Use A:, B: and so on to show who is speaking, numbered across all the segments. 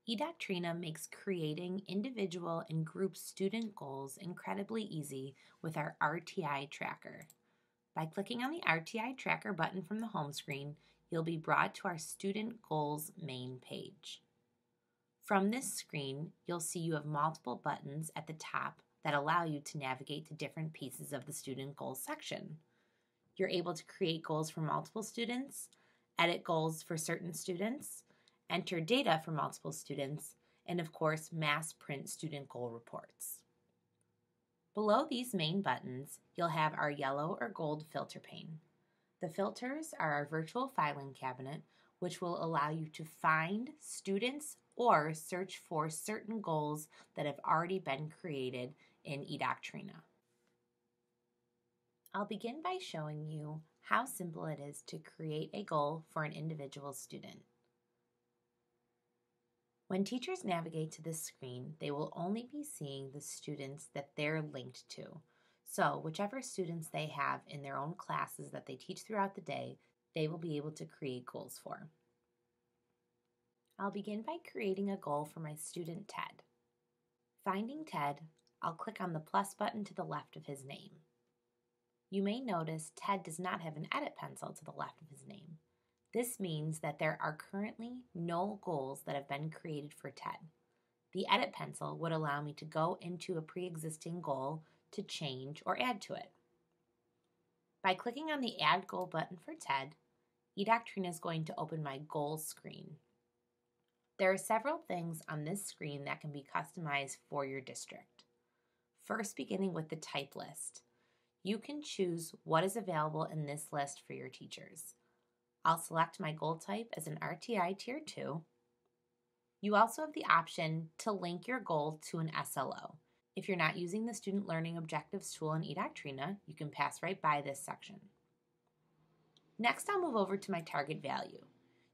A: eDoctrina makes creating individual and group student goals incredibly easy with our RTI Tracker. By clicking on the RTI Tracker button from the home screen, you'll be brought to our Student Goals main page. From this screen, you'll see you have multiple buttons at the top that allow you to navigate to different pieces of the Student Goals section. You're able to create goals for multiple students, edit goals for certain students, enter data for multiple students, and of course, mass print student goal reports. Below these main buttons, you'll have our yellow or gold filter pane. The filters are our virtual filing cabinet, which will allow you to find students or search for certain goals that have already been created in eDoctrina. I'll begin by showing you how simple it is to create a goal for an individual student. When teachers navigate to this screen, they will only be seeing the students that they're linked to. So, whichever students they have in their own classes that they teach throughout the day, they will be able to create goals for. I'll begin by creating a goal for my student Ted. Finding Ted, I'll click on the plus button to the left of his name. You may notice Ted does not have an edit pencil to the left of his name. This means that there are currently no goals that have been created for Ted. The edit pencil would allow me to go into a pre-existing goal to change or add to it. By clicking on the Add Goal button for Ted, eDoctrina is going to open my goals screen. There are several things on this screen that can be customized for your district. First, beginning with the type list. You can choose what is available in this list for your teachers. I'll select my goal type as an RTI Tier 2. You also have the option to link your goal to an SLO. If you're not using the Student Learning Objectives tool in eDoctrina, you can pass right by this section. Next, I'll move over to my target value.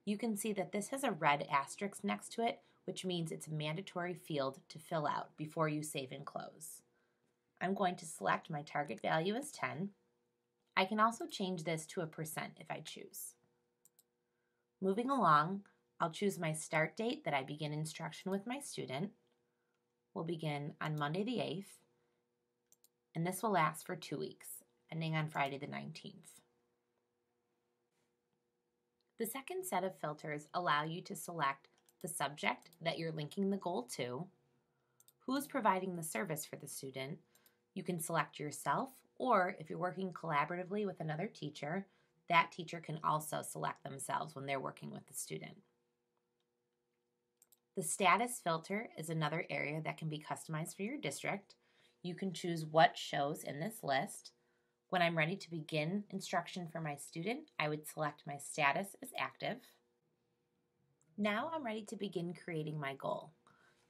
A: You can see that this has a red asterisk next to it, which means it's a mandatory field to fill out before you save and close. I'm going to select my target value as 10. I can also change this to a percent if I choose. Moving along, I'll choose my start date that I begin instruction with my student. We'll begin on Monday the 8th, and this will last for 2 weeks, ending on Friday the 19th. The second set of filters allow you to select the subject that you're linking the goal to, who's providing the service for the student. You can select yourself, or if you're working collaboratively with another teacher, that teacher can also select themselves when they're working with the student. The status filter is another area that can be customized for your district. You can choose what shows in this list. When I'm ready to begin instruction for my student, I would select my status as active. Now I'm ready to begin creating my goal.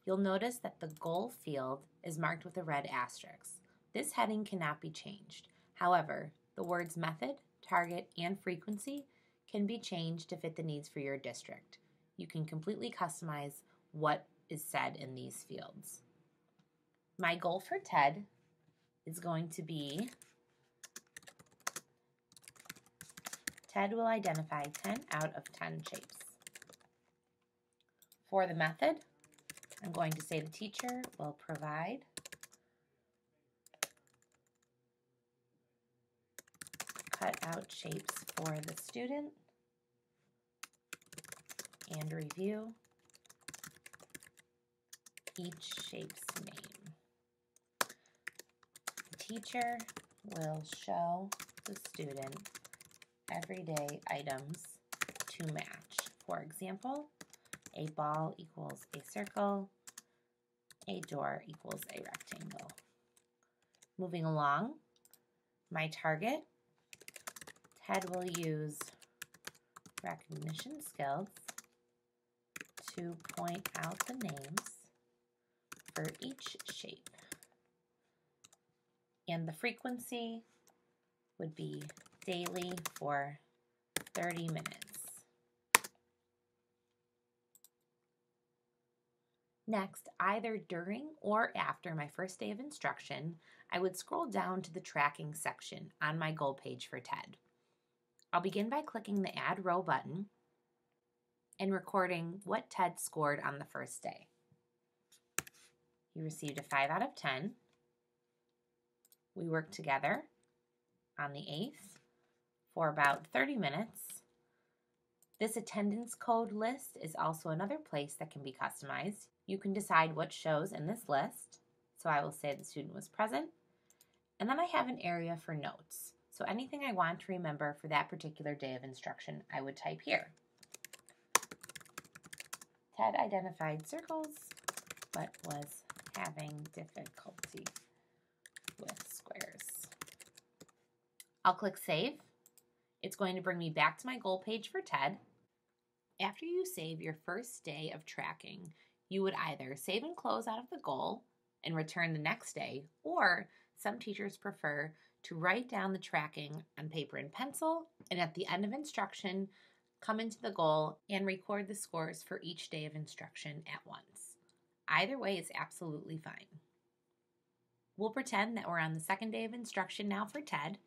A: You'll notice that the goal field is marked with a red asterisk. This heading cannot be changed. However, the words method, target, and frequency can be changed to fit the needs for your district. You can completely customize what is said in these fields. My goal for Ted is going to be Ted will identify 10 out of 10 shapes. For the method, I'm going to say the teacher will provide cut out shapes for the student and review each shape's name. The teacher will show the student everyday items to match. For example, a ball equals a circle, a door equals a rectangle. Moving along, my target, Ted will use recognition skills to point out the names for each shape. And the frequency would be daily for 30 minutes. Next, either during or after my first day of instruction, I would scroll down to the tracking section on my goal page for Ted. I'll begin by clicking the Add Row button. and recording what Ted scored on the first day. He received a 5 out of 10. We worked together on the 8th for about 30 minutes. This attendance code list is also another place that can be customized. You can decide what shows in this list. So I will say the student was present. And then I have an area for notes. So anything I want to remember for that particular day of instruction, I would type here. Ted identified circles, but was having difficulty with squares. I'll click Save. It's going to bring me back to my goal page for Ted. After you save your first day of tracking, you would either save and close out of the goal and return the next day, or some teachers prefer to write down the tracking on paper and pencil, and at the end of instruction, come into the goal and record the scores for each day of instruction at once. Either way is absolutely fine. We'll pretend that we're on the second day of instruction now for Ted.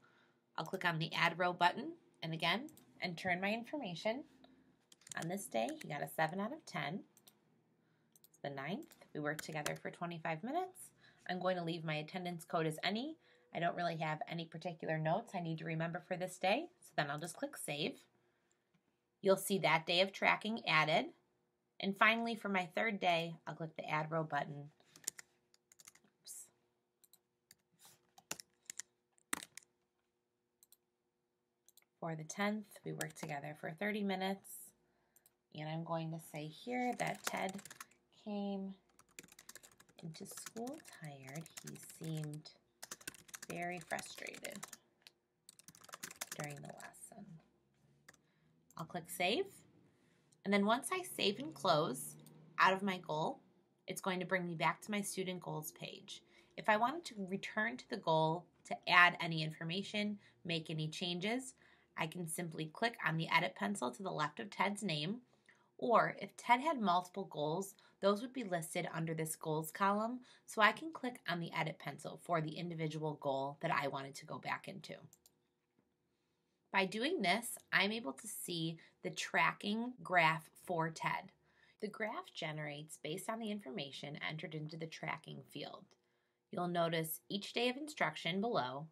A: I'll click on the Add Row button and again enter in my information. On this day, he got a 7 out of 10. It's the 9th. We worked together for 25 minutes. I'm going to leave my attendance code as any. I don't really have any particular notes I need to remember for this day, so then I'll just click Save. You'll see that day of tracking added. And finally, for my third day, I'll click the Add Row button. Oops. For the 10th, we worked together for 30 minutes. And I'm going to say here that Ted came into school tired. He seemed very frustrated during the lesson. I'll click Save. And then once I save and close out of my goal, it's going to bring me back to my student goals page. If I wanted to return to the goal to add any information, make any changes, I can simply click on the edit pencil to the left of Ted's name. Or if Ted had multiple goals, those would be listed under this goals column, so I can click on the edit pencil for the individual goal that I wanted to go back into. By doing this, I'm able to see the tracking graph for Ted. The graph generates based on the information entered into the tracking field. You'll notice each day of instruction below.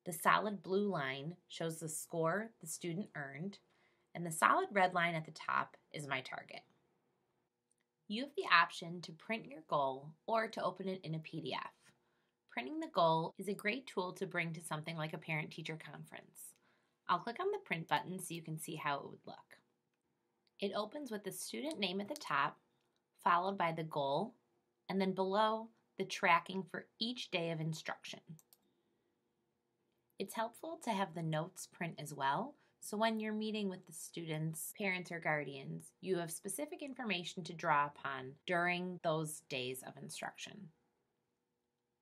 A: The solid blue line shows the score the student earned, and the solid red line at the top is my target. You have the option to print your goal or to open it in a PDF. Printing the goal is a great tool to bring to something like a parent-teacher conference. I'll click on the print button so you can see how it would look. It opens with the student name at the top, followed by the goal, and then below the tracking for each day of instruction. It's helpful to have the notes print as well, so when you're meeting with the students, parents, or guardians, you have specific information to draw upon during those days of instruction.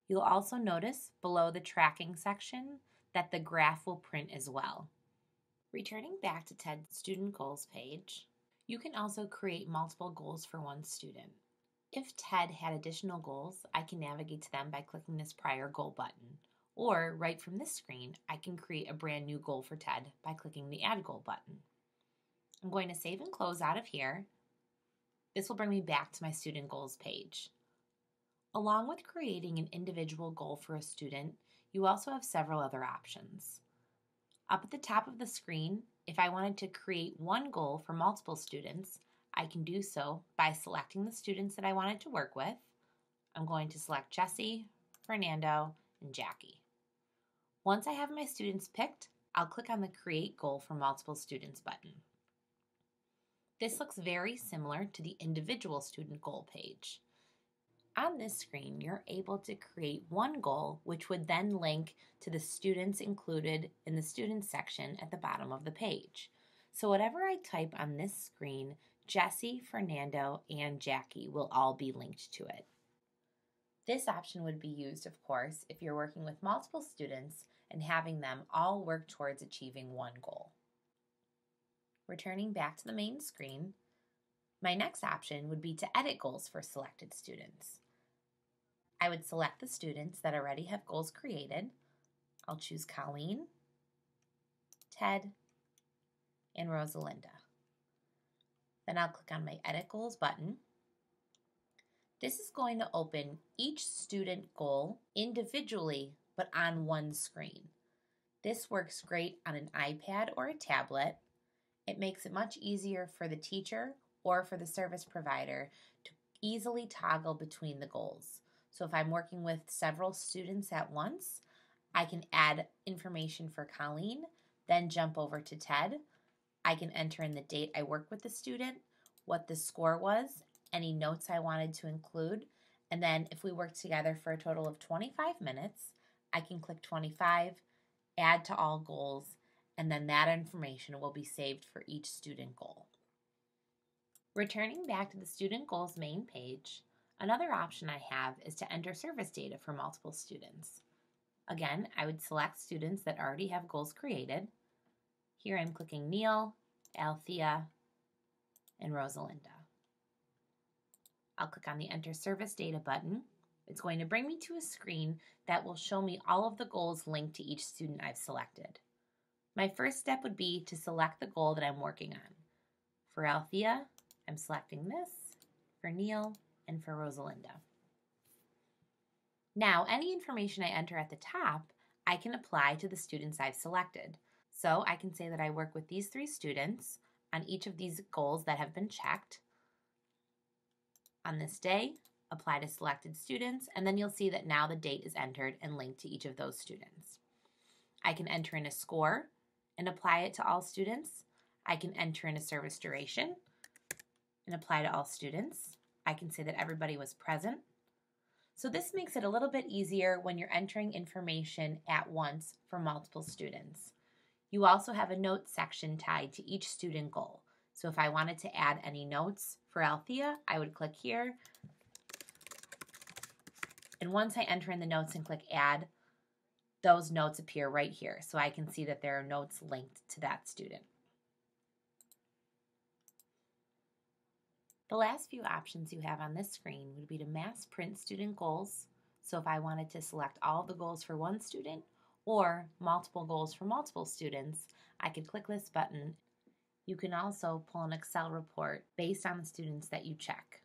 A: You'll also notice below the tracking section that the graph will print as well. Returning back to Ted's Student Goals page, you can also create multiple goals for one student. If Ted had additional goals, I can navigate to them by clicking this Prior Goal button. Or, right from this screen, I can create a brand new goal for Ted by clicking the Add Goal button. I'm going to save and close out of here. This will bring me back to my Student Goals page. Along with creating an individual goal for a student, you also have several other options. Up at the top of the screen, if I wanted to create one goal for multiple students, I can do so by selecting the students that I wanted to work with. I'm going to select Jesse, Fernando, and Jackie. Once I have my students picked, I'll click on the Create Goal for Multiple Students button. This looks very similar to the individual student goal page. On this screen, you're able to create one goal, which would then link to the students included in the Students section at the bottom of the page. So whatever I type on this screen, Jesse, Fernando, and Jackie will all be linked to it. This option would be used, of course, if you're working with multiple students and having them all work towards achieving one goal. Returning back to the main screen, my next option would be to edit goals for selected students. I would select the students that already have goals created. I'll choose Colleen, Ted, and Rosalinda. Then I'll click on my Edit Goals button. This is going to open each student goal individually, but on one screen. This works great on an iPad or a tablet. It makes it much easier for the teacher or for the service provider to easily toggle between the goals. So if I'm working with several students at once, I can add information for Colleen, then jump over to Ted. I can enter in the date I worked with the student, what the score was, any notes I wanted to include, and then if we work together for a total of 25 minutes, I can click 25, add to all goals, and then that information will be saved for each student goal. Returning back to the Student Goals main page, another option I have is to enter service data for multiple students. Again, I would select students that already have goals created. Here I'm clicking Neil, Althea, and Rosalinda. I'll click on the Enter Service Data button. It's going to bring me to a screen that will show me all of the goals linked to each student I've selected. My first step would be to select the goal that I'm working on. For Althea, I'm selecting this, for Neil, and for Rosalinda. Now, any information I enter at the top, I can apply to the students I've selected. So I can say that I work with these 3 students on each of these goals that have been checked. On this day, apply to selected students, and then you'll see that now the date is entered and linked to each of those students. I can enter in a score and apply it to all students. I can enter in a service duration and apply to all students. I can say that everybody was present. So this makes it a little bit easier when you're entering information at once for multiple students. You also have a notes section tied to each student goal. So if I wanted to add any notes for Althea, I would click here. And once I enter in the notes and click Add, those notes appear right here. So I can see that there are notes linked to that student. The last few options you have on this screen would be to mass print student goals. So if I wanted to select all the goals for one student or multiple goals for multiple students, I could click this button. You can also pull an Excel report based on the students that you check.